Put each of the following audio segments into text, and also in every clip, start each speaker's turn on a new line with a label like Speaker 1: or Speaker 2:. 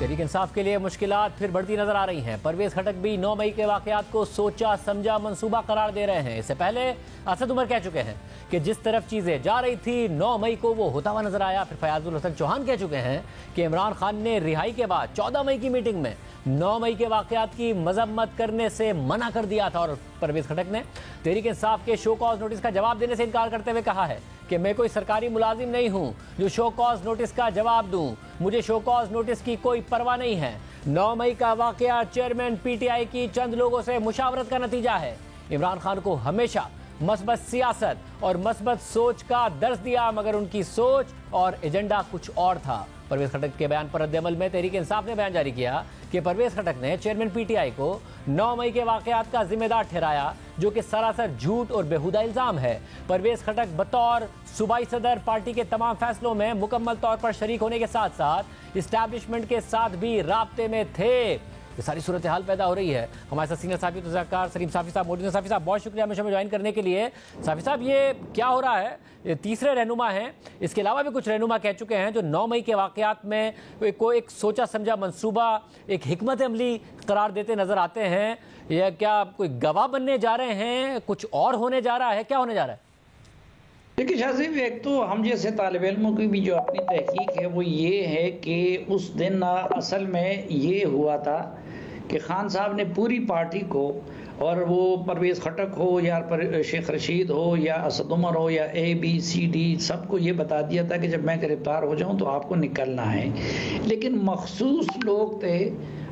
Speaker 1: तहरीक इंसाफ के लिए मुश्किलात फिर बढ़ती नजर आ रही हैं। परवेज खटक भी 9 मई के वाकयात को सोचा समझा मंसूबा करार दे रहे हैं। इससे पहले असद उमर कह चुके हैं कि जिस तरफ चीजें जा रही थी 9 मई को वो होता हुआ नजर आया। फिर फयाजुल हसन चौहान कह चुके हैं कि इमरान खान ने रिहाई के बाद 14 मई की मीटिंग में 9 मई के वाकयात की मजम्मत करने से मना कर दिया था। और परवेज खटक ने तहरीक इंसाफ के शो कॉज नोटिस का जवाब देने से इनकार करते हुए कहा है कि मैं कोई सरकारी मुलाजिम नहीं हूं जो शो कॉज नोटिस का जवाब दूं। मुझे शो कॉज नोटिस की कोई परवाह नहीं है। 9 मई का वाकया चेयरमैन पीटीआई की चंद लोगों से मुशावरत का नतीजा है। इमरान खान को हमेशा मस्बत सियासत और मस्बत सोच का दर्ज दिया, मगर उनकी सोच और एजेंडा कुछ और था। परवेज खटक के बयान पर रद्द-ए-अमल में तहरीक इंसाफ ने बयान जारी किया कि परवेज खटक ने चेयरमैन पीटीआई को 9 मई के वाकयात का जिम्मेदार ठहराया, जो कि सरासर झूठ और बेहुदा इल्जाम है। परवेज खटक बतौर सूबाई सदर पार्टी के तमाम फैसलों में मुकम्मल तौर पर शरीक होने के साथ साथ इस्टेब्लिशमेंट के साथ भी राब्ते में थे। ये सारी सूरत हाल पैदा हो रही है। हमारे साथ सीनियर साफी तज़क्कार सलीम साफी साहब मौजूद हैं। साफी साहब बहुत शुक्रिया हमेशा में ज्वाइन करने के लिए। साफी साहब ये क्या हो रहा है? ये तीसरे रहनुमा हैं, इसके अलावा भी कुछ रहनुमा कह चुके हैं जो 9 मई के वाकयात में कोई एक सोचा समझा मंसूबा, एक हिकमत अमली करार देते नजर आते हैं। या क्या कोई गवाह बनने जा रहे हैं, कुछ और होने जा रहा है, क्या होने जा रहा है?
Speaker 2: देखिए शाहज़ीब, एक तो हम जैसे तालिब इल्मों की भी जो अपनी तहकीक है वो ये है कि उस दिन असल में ये हुआ था कि खान साहब ने पूरी पार्टी को, और वो परवेज़ खटक हो या शेख रशीद हो या असद उमर हो या ABCD, सबको ये बता दिया था कि जब मैं गिरफ्तार हो जाऊं तो आपको निकलना है। लेकिन मखसूस लोग थे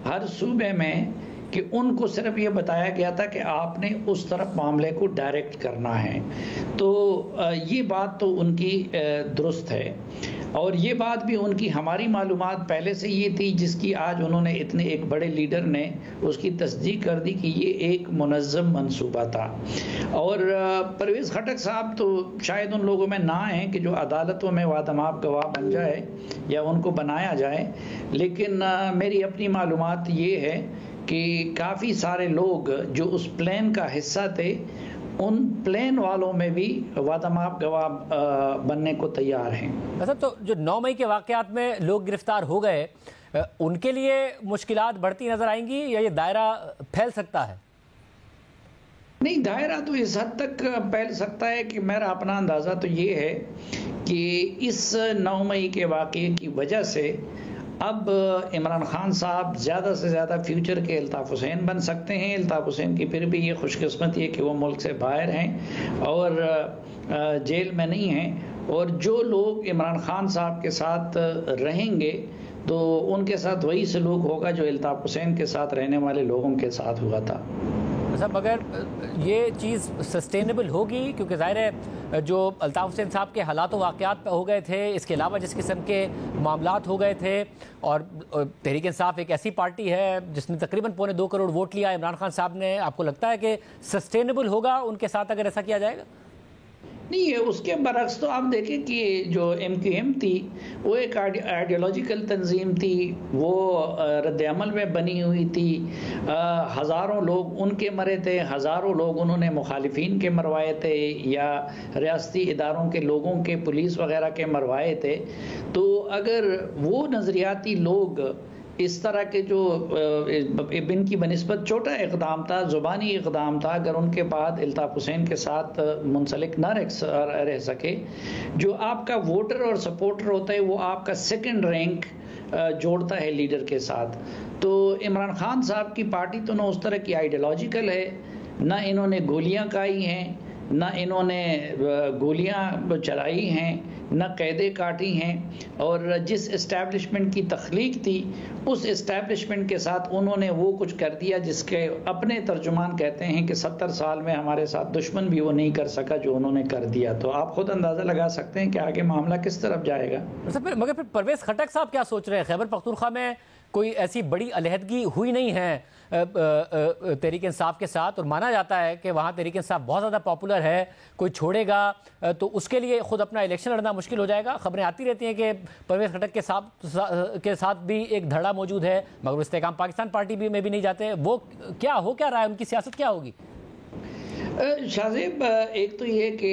Speaker 2: हर सूबे में कि उनको सिर्फ ये बताया गया था कि आपने उस तरफ मामले को डायरेक्ट करना है। तो ये बात तो उनकी दुरुस्त है, और ये बात भी उनकी हमारी मालूमात पहले से ये थी, जिसकी आज उन्होंने इतने एक बड़े लीडर ने उसकी तस्दीक कर दी कि ये एक मुनज़्ज़म मंसूबा था। और परवेज़ खटक साहब तो शायद उन लोगों में ना हैं कि जो अदालतों में वादमाप गवाह बन जाए या उनको बनाया जाए, लेकिन मेरी अपनी मालूमात ये है कि काफ़ी सारे लोग जो उस प्लान का हिस्सा थे, उन प्लेन वालों में भी वादमाप गवाह बनने को तैयार हैं।
Speaker 1: अच्छा, तो जो 9 मई के वाकयात में लोग गिरफ्तार हो गए, उनके लिए मुश्किलात बढ़ती नजर आएंगी या ये दायरा फैल सकता है?
Speaker 2: नहीं, दायरा तो इस हद तक फैल सकता है कि मेरा अपना अंदाज़ा तो ये है कि इस 9 मई के वाक़े की वजह से अब इमरान खान साहब ज़्यादा से ज़्यादा फ्यूचर के अल्ताफ़ हुसैन बन सकते हैं। अल्ताफ़ हुसैन की फिर भी ये खुशकिस्मती है कि वो मुल्क से बाहर हैं और जेल में नहीं हैं, और जो लोग इमरान खान साहब के साथ रहेंगे तो उनके साथ वही सलूक होगा जो अल्ताफ़ हुसैन के साथ रहने वाले लोगों के साथ हुआ था।
Speaker 1: सब मगर ये चीज़ सस्टेनेबल होगी, क्योंकि ज़ाहिर है जो अल्ताफ़ हुसैन साहब के हालात वाक़यात हो गए थे, इसके अलावा जिस किस्म के मामलात हो गए थे, और तहरीक इंसाफ एक ऐसी पार्टी है जिसने तकरीबन 2.25 करोड़ वोट लिया इमरान खान साहब ने, आपको लगता है कि सस्टेनेबल होगा उनके साथ अगर ऐसा किया जाएगा?
Speaker 2: नहीं है, उसके बरक्स तो आप देखें कि जो MQM थी वो एक आइडियोलॉजिकल तंजीम थी, वो रद्द-ए-अमल में बनी हुई थी। हज़ारों लोग उनके मरे थे, हज़ारों लोग उन्होंने मुखालिफिन के मरवाए थे या रियासती इदारों के लोगों के, पुलिस वगैरह के मरवाए थे। तो अगर वो नज़रियाती लोग इस तरह के जो इनकी बनिस्बत छोटा इक़दाम था, ज़ुबानी इक़दाम था, अगर उनके बाद अल्ताफ़ हुसैन के साथ मुंसलिक ना रह सके, जो आपका वोटर और सपोर्टर होता है वो आपका सेकंड रैंक जोड़ता है लीडर के साथ। तो इमरान खान साहब की पार्टी तो ना उस तरह की आइडियोलॉजिकल है, ना इन्होंने गोलियां खाई हैं, ना इन्होंने गोलियां चलाई हैं, न कैदे काटी हैं, और जिस इस्टेब्लिशमेंट की तख्लीक थी उस इस्टेब्लिशमेंट के साथ उन्होंने वो कुछ कर दिया जिसके अपने तर्जुमान कहते हैं कि 70 साल में हमारे साथ दुश्मन भी वो नहीं कर सका जो उन्होंने कर दिया। तो आप खुद अंदाज़ा लगा सकते हैं कि आगे मामला किस तरफ जाएगा।
Speaker 1: मगर फिर परवेज़ खटक साहब क्या सोच रहे हैं? खैबर पख्तूनख्वा में कोई ऐसी बड़ी अलहदगी हुई नहीं है तहरीक इंसाफ के साथ, और माना जाता है कि वहाँ तहरीक इंसाफ बहुत ज़्यादा पॉपुलर है, कोई छोड़ेगा तो उसके लिए ख़ुद अपना इलेक्शन लड़ना मुश्किल हो जाएगा। खबरें आती रहती हैं कि परवेज़ खटक के साथ भी एक धड़ा मौजूद है, मगर वो इस्तेकाम पाकिस्तान पार्टी भी में भी नहीं जाते। वो क्या हो क्या रहा है, उनकी सियासत क्या होगी?
Speaker 2: शाहजेब, एक तो ये कि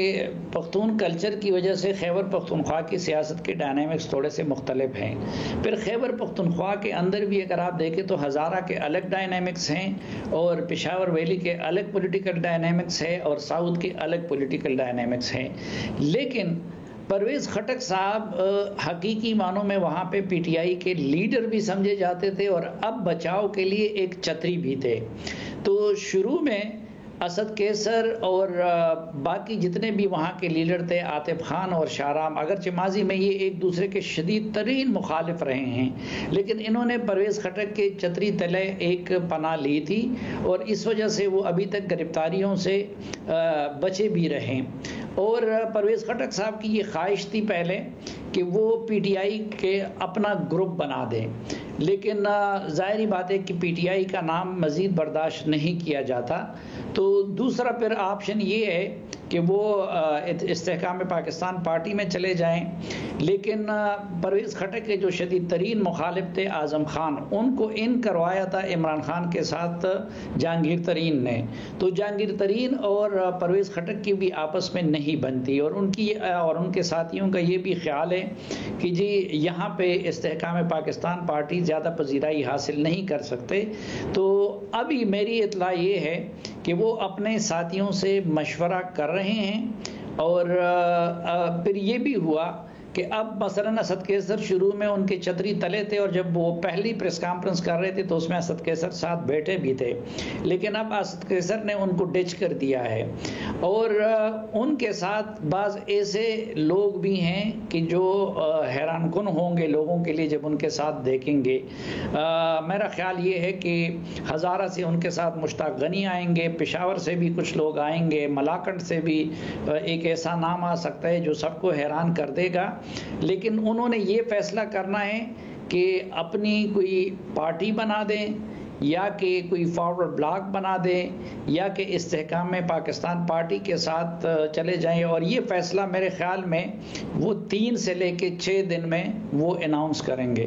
Speaker 2: पख्तून कल्चर की वजह से खैबर पख्तूनख्वा की सियासत के डायनामिक्स थोड़े से मुख्तलिफ हैं। फिर खैबर पख्तूनख्वा के अंदर भी अगर आप देखें तो हज़ारा के अलग डायनामिक्स हैं और पेशावर वैली के अलग पॉलिटिकल डायनामिक्स है और साउथ के अलग पॉलिटिकल डायनामिक्स हैं। लेकिन परवेज़ खटक साहब हकीकी मानों में वहाँ पे पीटीआई के लीडर भी समझे जाते थे और अब बचाव के लिए एक छतरी भी थे। तो शुरू में असद कैसर और बाकी जितने भी वहाँ के लीडर थे, आतिफ खान और शाहराम, अगरचे माजी में ये एक दूसरे के शदीद तरीन मुखालिफ रहे हैं, लेकिन इन्होंने परवेज़ खटक के छतरी तले एक पनाह ली थी और इस वजह से वो अभी तक गिरफ्तारियों से बचे भी रहे। और परवेज़ खटक साहब की ये ख्वाहिश थी पहले कि वो पीटीआई के अपना ग्रुप बना दें, लेकिन ज़ाहिरी बात है कि पीटीआई का नाम मज़ीद बर्दाश्त नहीं किया जाता। तो दूसरा फिर ऑप्शन ये है कि वो इस्तेहकाम पाकिस्तान पार्टी में चले जाएं, लेकिन परवेज़ खटक के जो शदीद तरीन मुखालिफ थे आज़म खान, उनको इन करवाया था इमरान खान के साथ जहांगीर तरीन ने। तो जहांगीर तरीन और परवेज़ खटक की भी आपस में नहीं बनती और उनकी और उनके साथियों का ये भी ख्याल है कि जी यहाँ पे इस्तेहकाम पाकिस्तान पार्टी ज़्यादा पजीराई हासिल नहीं कर सकते। तो अभी मेरी इत्तला ये है कि वो अपने साथियों से मशवरा कर रहे हैं और फिर ये भी हुआ कि अब मसलन असद कैसर शुरू में उनके छतरी तले थे और जब वो पहली प्रेस कॉन्फ्रेंस कर रहे थे तो उसमें असद कैसर साथ बैठे भी थे, लेकिन अब असद कैसर ने उनको डिच कर दिया है। और उनके साथ बाज़ ऐसे लोग भी हैं कि जो हैरान कुन होंगे लोगों के लिए जब उनके साथ देखेंगे। मेरा ख्याल ये है कि हज़ारा से उनके साथ मुश्ताक गनी आएंगे, पेशावर से भी कुछ लोग आएंगे, मलाकंड से भी एक ऐसा नाम आ सकता है जो सबको हैरान कर देगा। लेकिन उन्होंने ये फैसला करना है कि अपनी कोई पार्टी बना दें या कि कोई फॉरवर्ड ब्लॉक बना दें या कि इस्तेहकाम में पाकिस्तान पार्टी के साथ चले जाएं। और ये फैसला मेरे ख्याल में वो 3 से लेके 6 दिन में वो अनाउंस करेंगे।